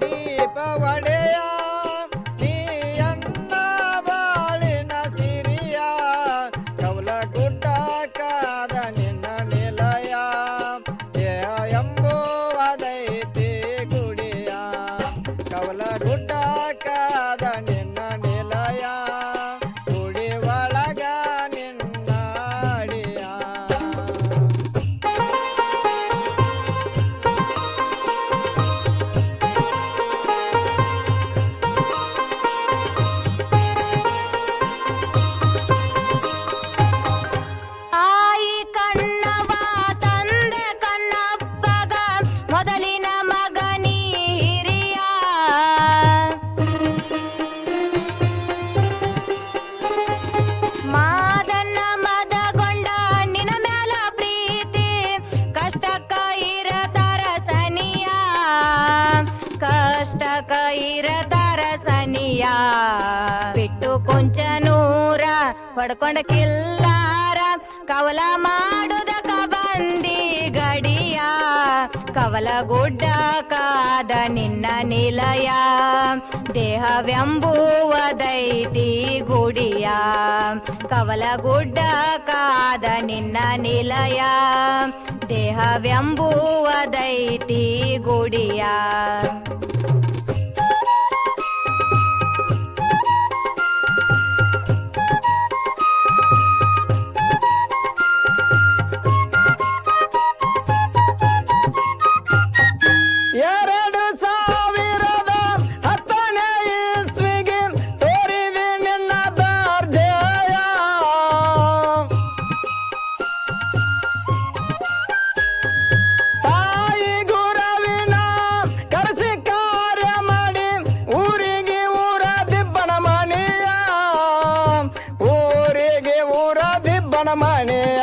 ದೀಪ ಒಡೆಯ ನೀ ಅಣ್ಣ ಬಾಳಿನ ಸಿರಿಯ ಕವಲ ಗುಡ್ಡ ಕಾದ ನಿನ್ನ ನಿಲಯ ದೇಹ ಎಂಬುವುದೈತಿ ಗುಡಿಯ ಕವಲ ಗುಡ್ಡ ಕಾದ ನಿನ್ನ ನಿಲಯ ಗುಡಿ ಒಳಗ ನಿನ್ನ ಅಡಿಯ ಆಯಿ ಕಣ್ಣವ ತಂದೆ ಕಣ್ಣಪ್ಪಗ ಮೊದಲಿನ ಮಗನಿ ಹಿರಿಯ ಮಾದನ್ನ ಮದಗೊಂಡ ನಿನ ಮ್ಯಾಲ ಪ್ರೀತಿ ಕಷ್ಟಕ್ಕ ಇರತಾರ ಸನಿಯ ಕಷ್ಟಕ್ಕ ಇರತಾರ ಸನಿಯ ಬಿಟ್ಟು ಕೊಂಚ ನೂರ ಹೊಡ್ಕೊಂಡ ಕಿಲ್ಲಾರ ಕವಲ ಮಾಡುದಕ ಬಂದಿ ಗಡಿಯ ಕವಲ ಗುಡ್ಡ ಕಾದ ನಿನ್ನ ನಿಲಯ ದೇಹವೆಂಬುವುದೈತಿ ಗುಡಿಯ ಕವಲ ಗುಡ್ಡ ಕಾದ ನಿನ್ನ ನಿಲಯ ದೇಹವೆಂಬುವುದೈತಿ ಗುಡಿಯ ಎರಡು ಸಾವಿರದ ಹತ್ತನೇ ಇಸ್ವಿಗೆ ತೋರಿದೆ ನಿನ್ನ ದರ್ಜೆಯ ತಾಯಿ ಗುರವಿನ ಕರೆಸಿ ಕಾರ್ಯ ಮಾಡಿ ಊರಿಗೆ ಊರ ದಿಬ್ಬಣ ಮನೆಯ ಊರಿಗೆ ಊರ ದಿಬ್ಬಣ ಮನೆಯ